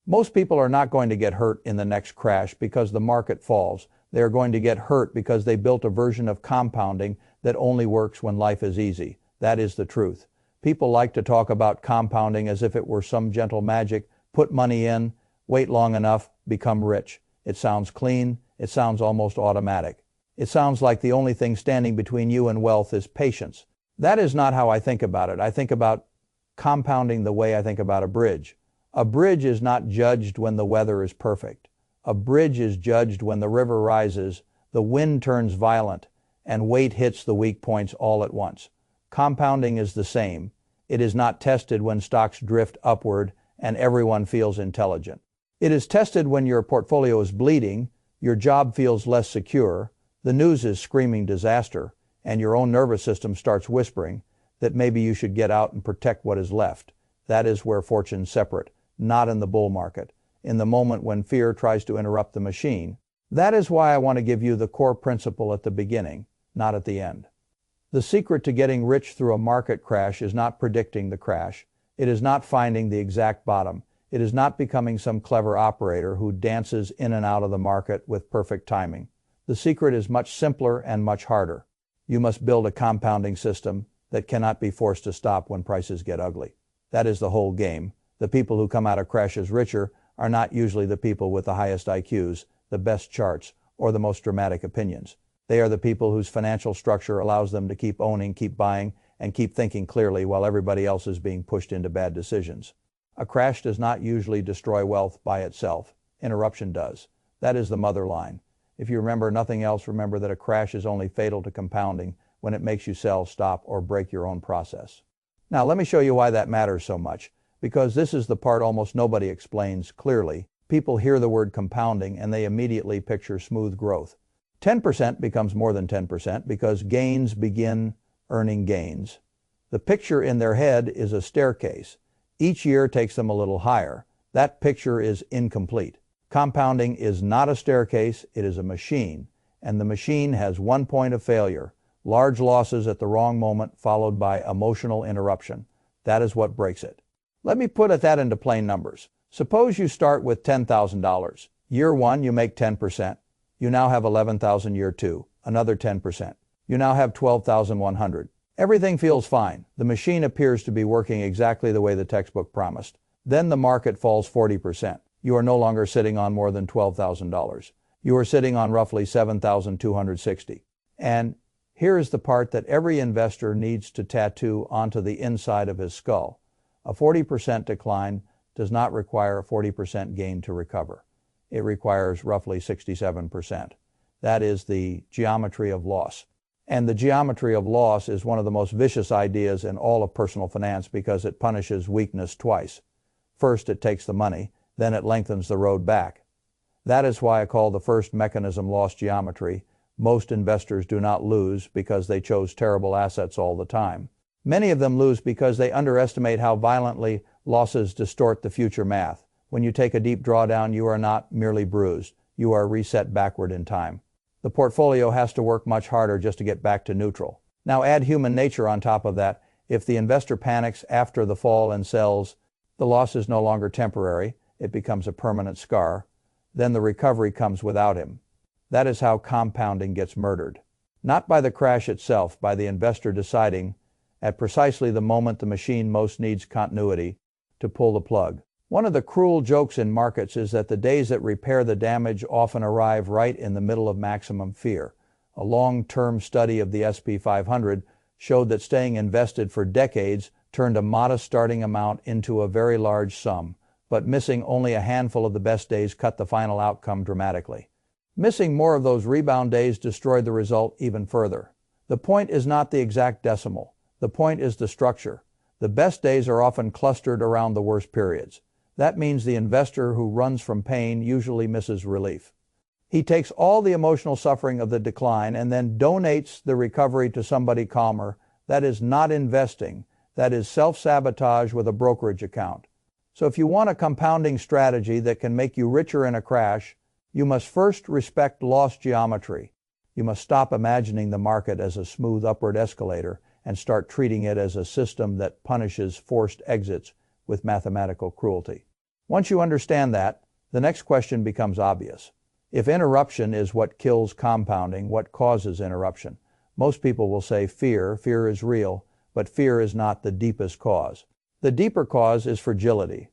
Most people are not going to get hurt in the next crash because the market falls. They are going to get hurt because they built a version of compounding that only works when life is easy. That is the truth. People like to talk about compounding as if it were some gentle magic. Put money in, wait long enough, become rich. It sounds clean. It sounds almost automatic. It sounds like the only thing standing between you and wealth is patience. That is not how I think about it. I think about compounding the way I think about a bridge. A bridge is not judged when the weather is perfect. A bridge is judged when the river rises, the wind turns violent, and weight hits the weak points all at once. Compounding is the same. It is not tested when stocks drift upward and everyone feels intelligent. It is tested when your portfolio is bleeding, your job feels less secure, the news is screaming disaster, and your own nervous system starts whispering that maybe you should get out and protect what is left. That is where fortunes separate. Not in the bull market, in the moment when fear tries to interrupt the machine. That is why I want to give you the core principle at the beginning, not at the end. The secret to getting rich through a market crash is not predicting the crash. It is not finding the exact bottom. It is not becoming some clever operator who dances in and out of the market with perfect timing. The secret is much simpler and much harder. You must build a compounding system that cannot be forced to stop when prices get ugly. That is the whole game. The people who come out of crashes richer are not usually the people with the highest IQs, the best charts, or the most dramatic opinions. They are the people whose financial structure allows them to keep owning, keep buying, and keep thinking clearly while everybody else is being pushed into bad decisions. A crash does not usually destroy wealth by itself. Interruption does. That is the mother line. If you remember nothing else, remember that a crash is only fatal to compounding when it makes you sell, stop, or break your own process. Now, let me show you why that matters so much. Because this is the part almost nobody explains clearly. People hear the word compounding and they immediately picture smooth growth. 10% becomes more than 10% because gains begin earning gains. The picture in their head is a staircase. Each year takes them a little higher. That picture is incomplete. Compounding is not a staircase, it is a machine. And the machine has one point of failure: large losses at the wrong moment followed by emotional interruption. That is what breaks it. Let me put that into plain numbers. Suppose you start with $10,000. Year 1, you make 10%. You now have $11,000 year 2, another 10%. You now have $12,100. Everything feels fine. The machine appears to be working exactly the way the textbook promised. Then the market falls 40%. You are no longer sitting on more than $12,000. You are sitting on roughly $7,260. And here is the part that every investor needs to tattoo onto the inside of his skull. A 40% decline does not require a 40% gain to recover. It requires roughly 67%. That is the geometry of loss. And the geometry of loss is one of the most vicious ideas in all of personal finance because it punishes weakness twice. First, it takes the money, then it lengthens the road back. That is why I call the first mechanism loss geometry. Most investors do not lose because they chose terrible assets all the time. Many of them lose because they underestimate how violently losses distort the future math. When you take a deep drawdown, you are not merely bruised. You are reset backward in time. The portfolio has to work much harder just to get back to neutral. Now add human nature on top of that. If the investor panics after the fall and sells, the loss is no longer temporary. It becomes a permanent scar. Then the recovery comes without him. That is how compounding gets murdered. Not by the crash itself, by the investor deciding at precisely the moment the machine most needs continuity to pull the plug. One of the cruel jokes in markets is that the days that repair the damage often arrive right in the middle of maximum fear. A long-term study of the S&P 500 showed that staying invested for decades turned a modest starting amount into a very large sum, but missing only a handful of the best days cut the final outcome dramatically. Missing more of those rebound days destroyed the result even further. The point is not the exact decimal. The point is the structure. The best days are often clustered around the worst periods. That means the investor who runs from pain usually misses relief. He takes all the emotional suffering of the decline and then donates the recovery to somebody calmer. That is not investing. That is self-sabotage with a brokerage account. So if you want a compounding strategy that can make you richer in a crash, you must first respect loss geometry. You must stop imagining the market as a smooth upward escalator and start treating it as a system that punishes forced exits with mathematical cruelty. Once you understand that, the next question becomes obvious. If interruption is what kills compounding, what causes interruption? Most people will say fear. Fear is real, but fear is not the deepest cause. The deeper cause is fragility.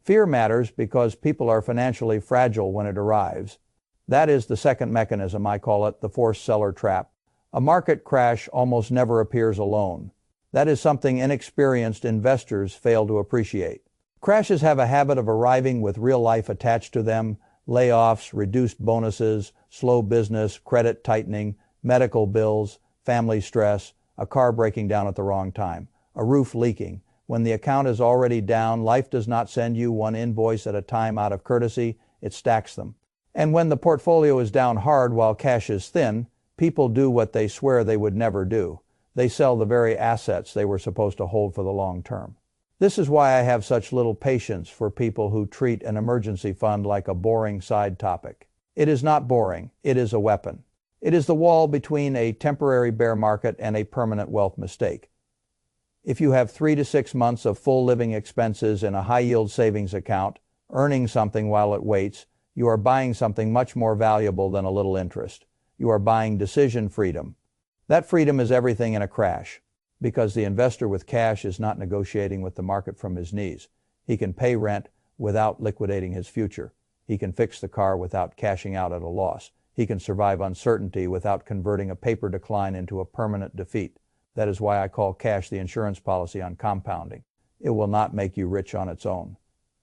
Fear matters because people are financially fragile when it arrives. That is the second mechanism. I call it the forced seller trap. A market crash almost never appears alone. That is something inexperienced investors fail to appreciate. Crashes have a habit of arriving with real life attached to them: layoffs, reduced bonuses, slow business, credit tightening, medical bills, family stress, a car breaking down at the wrong time, a roof leaking. When the account is already down, life does not send you one invoice at a time out of courtesy, it stacks them. And when the portfolio is down hard while cash is thin, people do what they swear they would never do. They sell the very assets they were supposed to hold for the long term. This is why I have such little patience for people who treat an emergency fund like a boring side topic. It is not boring, it is a weapon. It is the wall between a temporary bear market and a permanent wealth mistake. If you have 3 to 6 months of full living expenses in a high-yield savings account, earning something while it waits, you are buying something much more valuable than a little interest. You are buying decision freedom. That freedom is everything in a crash, because the investor with cash is not negotiating with the market from his knees. He can pay rent without liquidating his future. He can fix the car without cashing out at a loss. He can survive uncertainty without converting a paper decline into a permanent defeat. That is why I call cash the insurance policy on compounding. It will not make you rich on its own,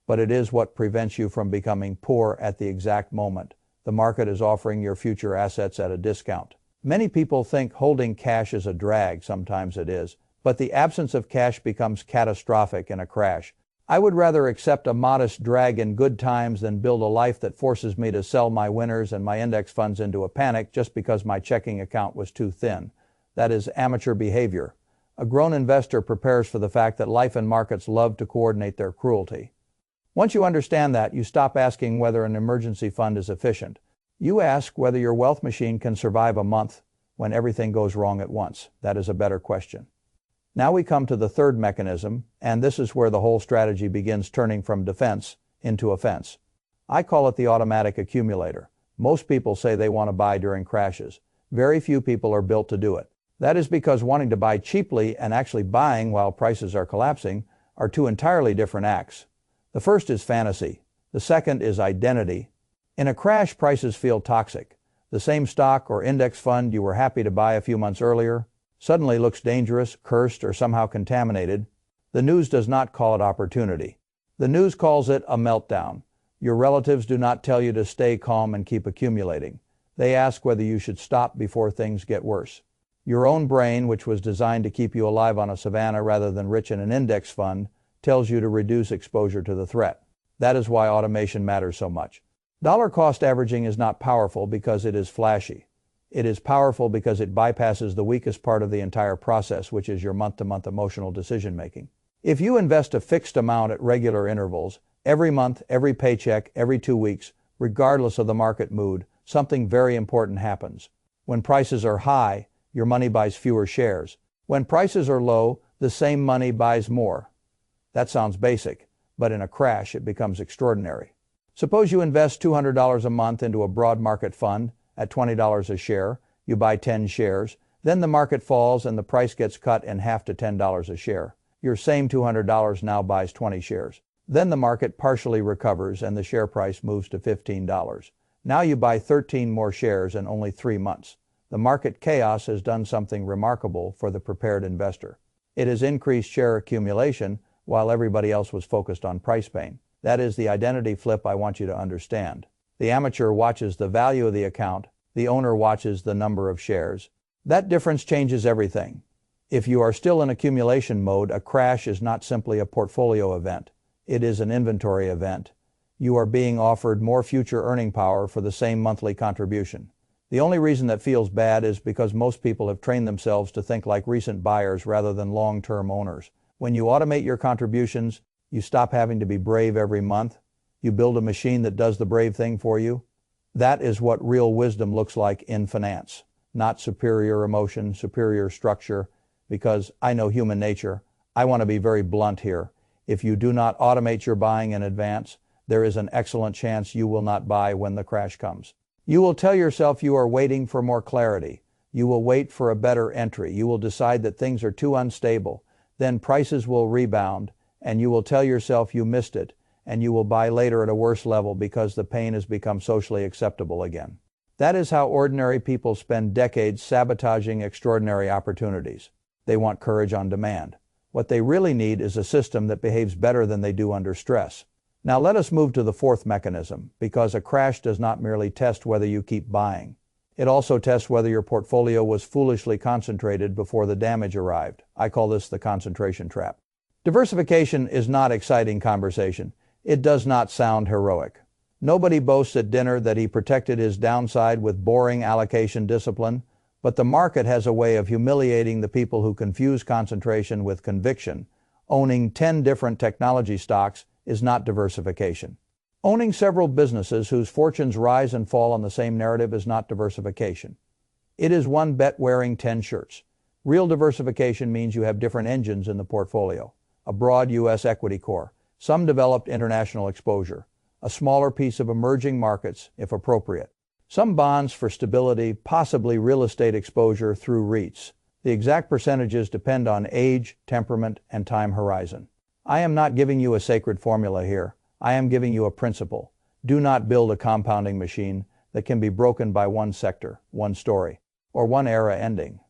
but it is what prevents you from becoming poor at the exact moment the market is offering your future assets at a discount. Many people think holding cash is a drag. Sometimes it is, but the absence of cash becomes catastrophic in a crash. I would rather accept a modest drag in good times than build a life that forces me to sell my winners and my index funds into a panic just because my checking account was too thin. That is amateur behavior. A grown investor prepares for the fact that life and markets love to coordinate their cruelty. Once you understand that, you stop asking whether an emergency fund is efficient. You ask whether your wealth machine can survive a month when everything goes wrong at once. That is a better question. Now we come to the third mechanism, and this is where the whole strategy begins turning from defense into offense. I call it the automatic accumulator. Most people say they want to buy during crashes. Very few people are built to do it. That is because wanting to buy cheaply and actually buying while prices are collapsing are two entirely different acts. The first is fantasy. The second is identity. In a crash, prices feel toxic. The same stock or index fund you were happy to buy a few months earlier suddenly looks dangerous, cursed, or somehow contaminated. The news does not call it opportunity. The news calls it a meltdown. Your relatives do not tell you to stay calm and keep accumulating. They ask whether you should stop before things get worse. Your own brain, which was designed to keep you alive on a savanna rather than rich in an index fund, tells you to reduce exposure to the threat. That is why automation matters so much. Dollar cost averaging is not powerful because it is flashy. It is powerful because it bypasses the weakest part of the entire process, which is your month-to-month emotional decision making. If you invest a fixed amount at regular intervals, every month, every paycheck, every 2 weeks, regardless of the market mood, something very important happens. When prices are high, your money buys fewer shares. When prices are low, the same money buys more. That sounds basic, but in a crash it becomes extraordinary. Suppose you invest $200 a month into a broad market fund at $20 a share. You buy 10 shares. Then the market falls and the price gets cut in half to $10 a share. Your same $200 now buys 20 shares. Then the market partially recovers and the share price moves to $15. Now you buy 13 more shares in only 3 months. The market chaos has done something remarkable for the prepared investor. It has increased share accumulation while everybody else was focused on price pain. That is the identity flip I want you to understand. The amateur watches the value of the account. The owner watches the number of shares. That difference changes everything. If you are still in accumulation mode, a crash is not simply a portfolio event. It is an inventory event. You are being offered more future earning power for the same monthly contribution. The only reason that feels bad is because most people have trained themselves to think like recent buyers rather than long-term owners. When you automate your contributions, you stop having to be brave every month. You build a machine that does the brave thing for you. That is what real wisdom looks like in finance. Not superior emotion, superior structure, because I know human nature. I want to be very blunt here. If you do not automate your buying in advance, there is an excellent chance you will not buy when the crash comes. You will tell yourself you are waiting for more clarity. You will wait for a better entry. You will decide that things are too unstable. Then prices will rebound, and you will tell yourself you missed it, and you will buy later at a worse level because the pain has become socially acceptable again. That is how ordinary people spend decades sabotaging extraordinary opportunities. They want courage on demand. What they really need is a system that behaves better than they do under stress. Now let us move to the fourth mechanism, because a crash does not merely test whether you keep buying. It also tests whether your portfolio was foolishly concentrated before the damage arrived. I call this the concentration trap. Diversification is not exciting conversation. It does not sound heroic. Nobody boasts at dinner that he protected his downside with boring allocation discipline, but the market has a way of humiliating the people who confuse concentration with conviction. Owning 10 different technology stocks is not diversification. Owning several businesses whose fortunes rise and fall on the same narrative is not diversification. It is one bet wearing 10 shirts. Real diversification means you have different engines in the portfolio. A broad U.S. equity core, some developed international exposure, a smaller piece of emerging markets if appropriate, some bonds for stability, possibly real estate exposure through REITs. The exact percentages depend on age, temperament, and time horizon. I am not giving you a sacred formula here. I am giving you a principle. Do not build a compounding machine that can be broken by one sector, one story, or one era ending.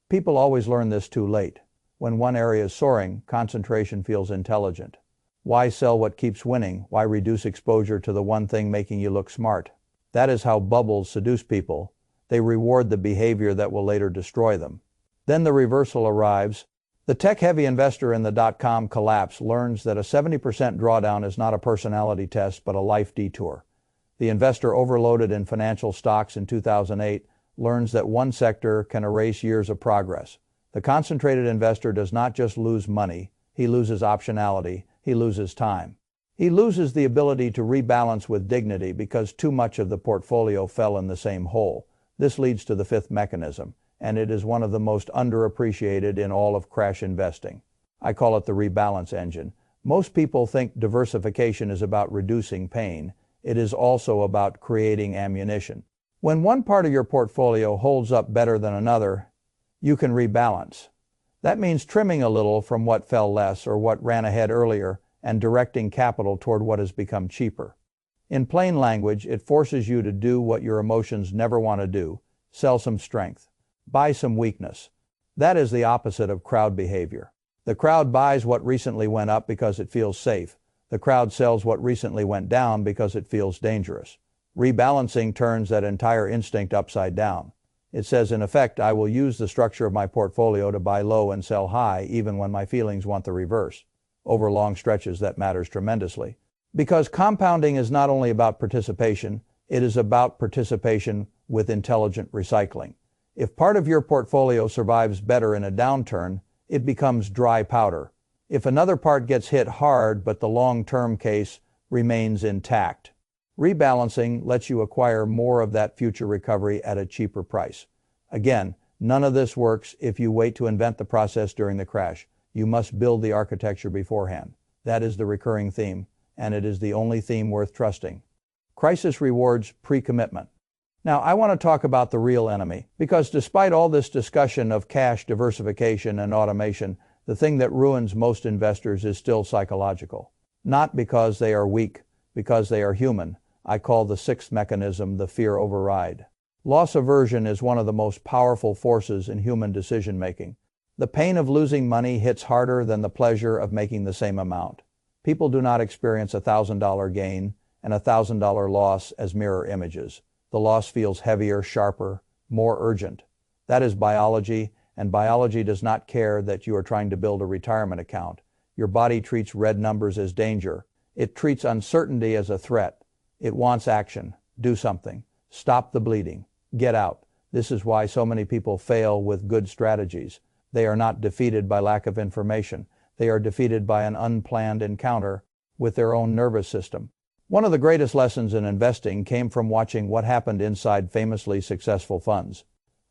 People always learn this too late. When one area is soaring, concentration feels intelligent. Why sell what keeps winning? Why reduce exposure to the one thing making you look smart? That is how bubbles seduce people. They reward the behavior that will later destroy them. Then the reversal arrives. The tech-heavy investor in the dot-com collapse learns that a 70% drawdown is not a personality test but a life detour. The investor overloaded in financial stocks in 2008 learns that one sector can erase years of progress. The concentrated investor does not just lose money, he loses optionality, he loses time. He loses the ability to rebalance with dignity because too much of the portfolio fell in the same hole. This leads to the fifth mechanism, and it is one of the most underappreciated in all of crash investing. I call it the rebalance engine. Most people think diversification is about reducing pain. It is also about creating ammunition. When one part of your portfolio holds up better than another, you can rebalance. That means trimming a little from what fell less or what ran ahead earlier and directing capital toward what has become cheaper. In plain language, it forces you to do what your emotions never want to do: sell some strength, buy some weakness. That is the opposite of crowd behavior. The crowd buys what recently went up because it feels safe. The crowd sells what recently went down because it feels dangerous. Rebalancing turns that entire instinct upside down. It says, in effect, I will use the structure of my portfolio to buy low and sell high, even when my feelings want the reverse. Over long stretches, that matters tremendously. Because compounding is not only about participation, it is about participation with intelligent recycling. If part of your portfolio survives better in a downturn, it becomes dry powder. If another part gets hit hard but the long-term case remains intact, rebalancing lets you acquire more of that future recovery at a cheaper price. Again, none of this works if you wait to invent the process during the crash. You must build the architecture beforehand. That is the recurring theme, and it is the only theme worth trusting. Crisis rewards pre-commitment. Now, I want to talk about the real enemy, because despite all this discussion of cash diversification and automation, the thing that ruins most investors is still psychological. Not because they are weak, because they are human. I call the sixth mechanism the fear override. Loss aversion is one of the most powerful forces in human decision-making. The pain of losing money hits harder than the pleasure of making the same amount. People do not experience a $1,000 gain and a $1,000 loss as mirror images. The loss feels heavier, sharper, more urgent. That is biology, and biology does not care that you are trying to build a retirement account. Your body treats red numbers as danger. It treats uncertainty as a threat. It wants action. Do something. Stop the bleeding. Get out. This is why so many people fail with good strategies. They are not defeated by lack of information. They are defeated by an unplanned encounter with their own nervous system. One of the greatest lessons in investing came from watching what happened inside famously successful funds.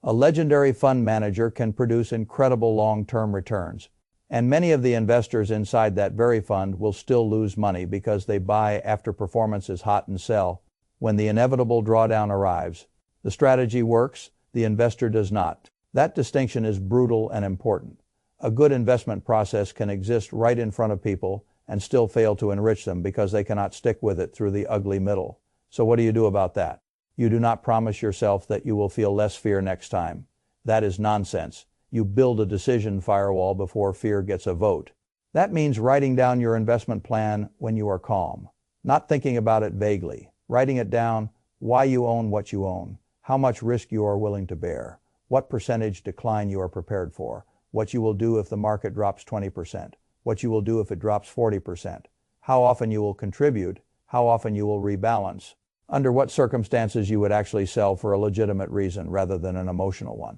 A legendary fund manager can produce incredible long-term returns. And many of the investors inside that very fund will still lose money because they buy after performance is hot and sell when the inevitable drawdown arrives. The strategy works, the investor does not. That distinction is brutal and important. A good investment process can exist right in front of people and still fail to enrich them because they cannot stick with it through the ugly middle. So what do you do about that? You do not promise yourself that you will feel less fear next time. That is nonsense. You build a decision firewall before fear gets a vote. That means writing down your investment plan when you are calm, not thinking about it vaguely, writing it down, why you own what you own, how much risk you are willing to bear, what percentage decline you are prepared for, what you will do if the market drops 20%, what you will do if it drops 40%, how often you will contribute, how often you will rebalance, under what circumstances you would actually sell for a legitimate reason rather than an emotional one.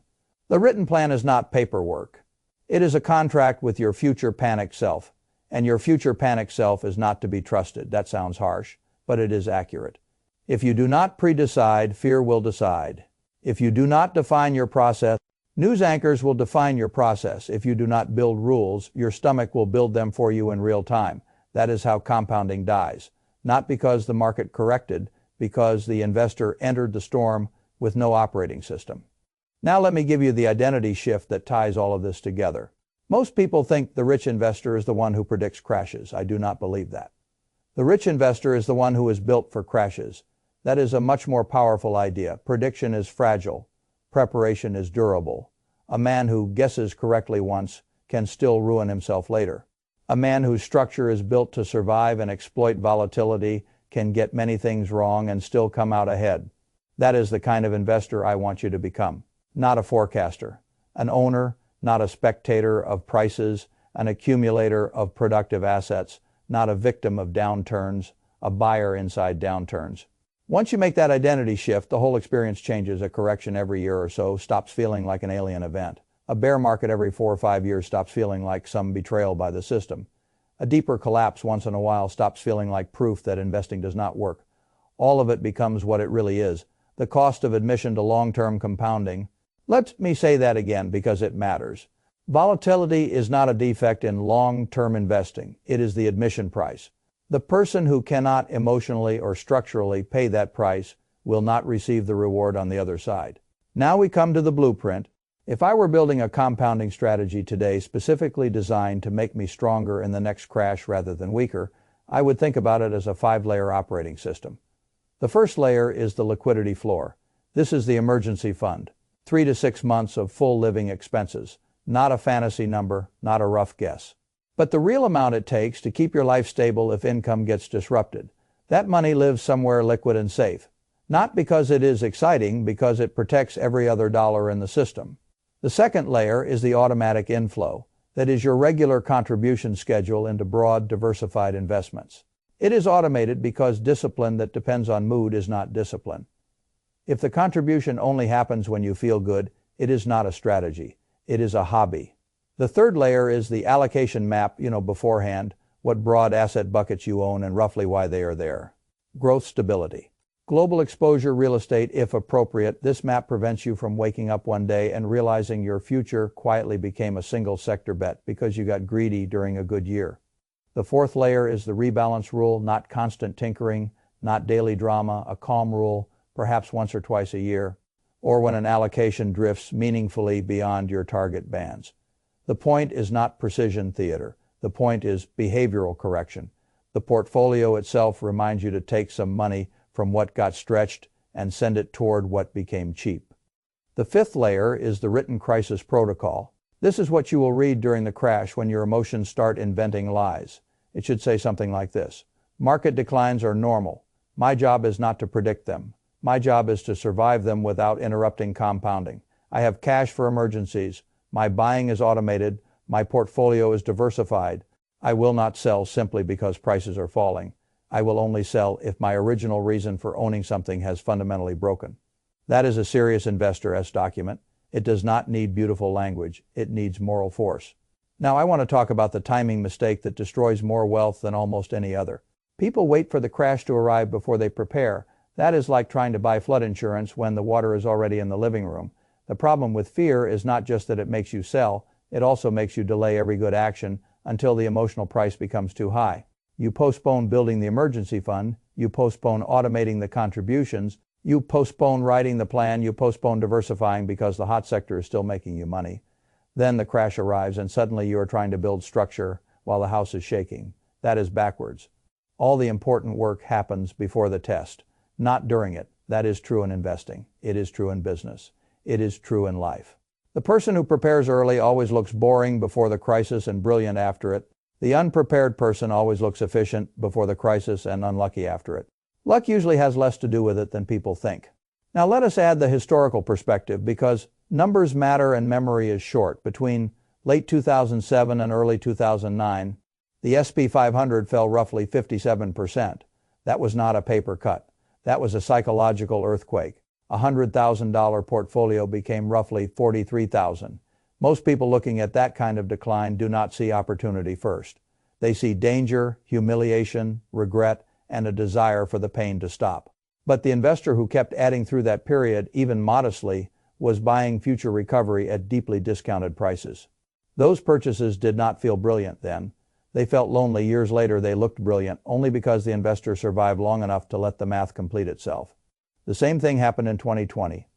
The written plan is not paperwork. It is a contract with your future panicked self, and your future panicked self is not to be trusted. That sounds harsh, but it is accurate. If you do not pre-decide, fear will decide. If you do not define your process, news anchors will define your process. If you do not build rules, your stomach will build them for you in real time. That is how compounding dies. Not because the market corrected, because the investor entered the storm with no operating system. Now let me give you the identity shift that ties all of this together. Most people think the rich investor is the one who predicts crashes. I do not believe that. The rich investor is the one who is built for crashes. That is a much more powerful idea. Prediction is fragile. Preparation is durable. A man who guesses correctly once can still ruin himself later. A man whose structure is built to survive and exploit volatility can get many things wrong and still come out ahead. That is the kind of investor I want you to become. Not a forecaster, an owner, not a spectator of prices, an accumulator of productive assets, not a victim of downturns, a buyer inside downturns. Once you make that identity shift, the whole experience changes. A correction every year or so stops feeling like an alien event. A bear market every 4 or 5 years stops feeling like some betrayal by the system. A deeper collapse once in a while stops feeling like proof that investing does not work. All of it becomes what it really is, the cost of admission to long-term compounding. Let me say that again because it matters. Volatility is not a defect in long-term investing. It is the admission price. The person who cannot emotionally or structurally pay that price will not receive the reward on the other side. Now we come to the blueprint. If I were building a compounding strategy today specifically designed to make me stronger in the next crash rather than weaker, I would think about it as a 5-layer operating system. The first layer is the liquidity floor. This is the emergency fund. 3 to 6 months of full living expenses. Not a fantasy number, not a rough guess. But the real amount it takes to keep your life stable if income gets disrupted. That money lives somewhere liquid and safe. Not because it is exciting, because it protects every other dollar in the system. The second layer is the automatic inflow. That is your regular contribution schedule into broad, diversified investments. It is automated because discipline that depends on mood is not discipline. If the contribution only happens when you feel good, it is not a strategy. It is a hobby. The third layer is the allocation map, beforehand, what broad asset buckets you own and roughly why they are there. Growth stability. Global exposure real estate, if appropriate. This map prevents you from waking up one day and realizing your future quietly became a single sector bet because you got greedy during a good year. The fourth layer is the rebalance rule, not constant tinkering, not daily drama, a calm rule, perhaps once or twice a year, or when an allocation drifts meaningfully beyond your target bands. The point is not precision theater. The point is behavioral correction. The portfolio itself reminds you to take some money from what got stretched and send it toward what became cheap. The fifth layer is the written crisis protocol. This is what you will read during the crash when your emotions start inventing lies. It should say something like this. Market declines are normal. My job is not to predict them. My job is to survive them without interrupting compounding. I have cash for emergencies. My buying is automated. My portfolio is diversified. I will not sell simply because prices are falling. I will only sell if my original reason for owning something has fundamentally broken. That is a serious investor-esque document. It does not need beautiful language. It needs moral force. Now I want to talk about the timing mistake that destroys more wealth than almost any other. People wait for the crash to arrive before they prepare. That is like trying to buy flood insurance when the water is already in the living room. The problem with fear is not just that it makes you sell, It also makes you delay every good action until the emotional price becomes too high. You postpone building the emergency fund, you postpone automating the contributions, you postpone writing the plan, you postpone diversifying because the hot sector is still making you money. Then the crash arrives and suddenly you are trying to build structure while the house is shaking. That is backwards. All the important work happens before the test, not during it. That is true in investing. It is true in business. It is true in life. The person who prepares early always looks boring before the crisis and brilliant after it. The unprepared person always looks efficient before the crisis and unlucky after it. Luck usually has less to do with it than people think. Now let us add the historical perspective, because numbers matter and memory is short. Between late 2007 and early 2009, the S&P 500 fell roughly 57%. That was not a paper cut. That was a psychological earthquake. A $100,000 portfolio became roughly $43,000. Most people looking at that kind of decline do not see opportunity first. They see danger, humiliation, regret, and a desire for the pain to stop. But the investor who kept adding through that period, even modestly, was buying future recovery at deeply discounted prices. Those purchases did not feel brilliant then. They felt lonely. Years later they looked brilliant only because the investor survived long enough to let the math complete itself. The same thing happened in 2020.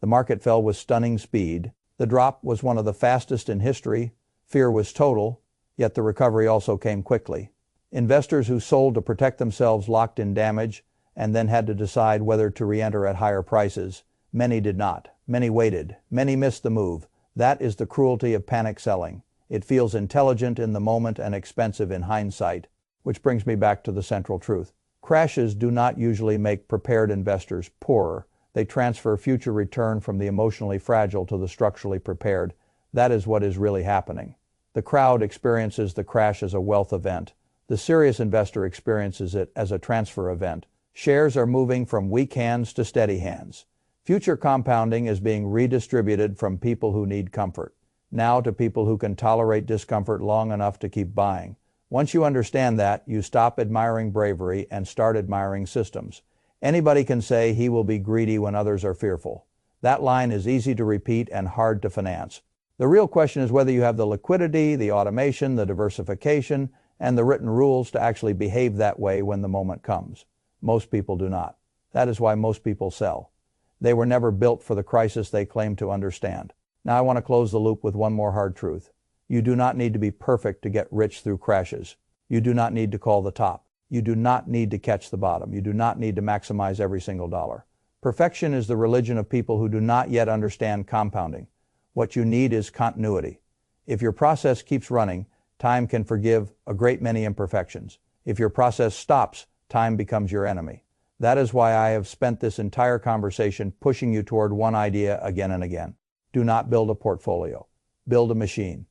The market fell with stunning speed. The drop was one of the fastest in history. Fear was total, yet the recovery also came quickly. Investors who sold to protect themselves locked in damage and then had to decide whether to re-enter at higher prices. Many did not. Many waited. Many missed the move. That is the cruelty of panic selling. It feels intelligent in the moment and expensive in hindsight, which brings me back to the central truth. Crashes do not usually make prepared investors poorer. They transfer future return from the emotionally fragile to the structurally prepared. That is what is really happening. The crowd experiences the crash as a wealth event. The serious investor experiences it as a transfer event. Shares are moving from weak hands to steady hands. Future compounding is being redistributed from people who need comfort, now to people who can tolerate discomfort long enough to keep buying. Once you understand that, you stop admiring bravery and start admiring systems. Anybody can say he will be greedy when others are fearful. That line is easy to repeat and hard to finance. The real question is whether you have the liquidity, the automation, the diversification, and the written rules to actually behave that way when the moment comes. Most people do not. That is why most people sell. They were never built for the crisis they claim to understand. Now I want to close the loop with one more hard truth. You do not need to be perfect to get rich through crashes. You do not need to call the top. You do not need to catch the bottom. You do not need to maximize every single dollar. Perfection is the religion of people who do not yet understand compounding. What you need is continuity. If your process keeps running, time can forgive a great many imperfections. If your process stops, time becomes your enemy. That is why I have spent this entire conversation pushing you toward one idea again and again. Do not build a portfolio. Build a machine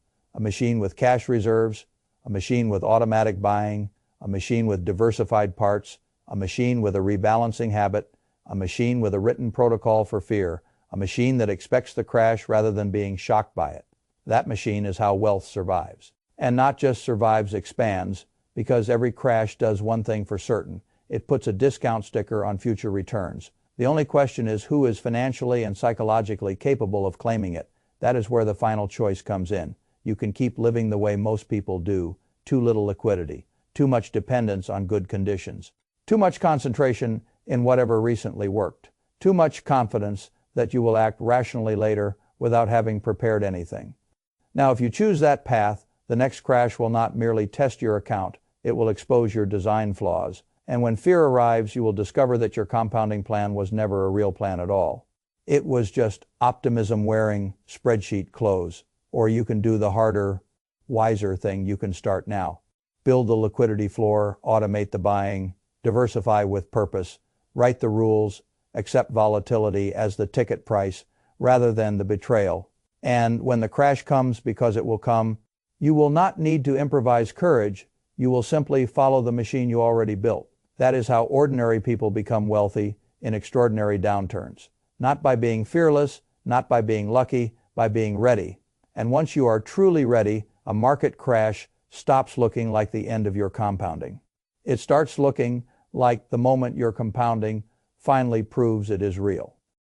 with cash reserves, a machine with automatic buying, a machine with diversified parts, a machine with a rebalancing habit, a machine with a written protocol for fear, a machine that expects the crash rather than being shocked by it. That machine is how wealth survives. And not just survives, expands, because every crash does one thing for certain. It puts a discount sticker on future returns. The only question is who is financially and psychologically capable of claiming it. That is where the final choice comes in. You can keep living the way most people do. Too little liquidity, too much dependence on good conditions, too much concentration in whatever recently worked, too much confidence that you will act rationally later without having prepared anything. Now, if you choose that path, the next crash will not merely test your account, it will expose your design flaws. And when fear arrives, you will discover that your compounding plan was never a real plan at all. It was just optimism wearing spreadsheet clothes. Or you can do the harder, wiser thing. You can start now. Build the liquidity floor, automate the buying, diversify with purpose, write the rules, accept volatility as the ticket price rather than the betrayal. And when the crash comes, because it will come, you will not need to improvise courage. You will simply follow the machine you already built. That is how ordinary people become wealthy in extraordinary downturns. Not by being fearless, not by being lucky, by being ready. And once you are truly ready, a market crash stops looking like the end of your compounding. It starts looking like the moment your compounding finally proves it is real.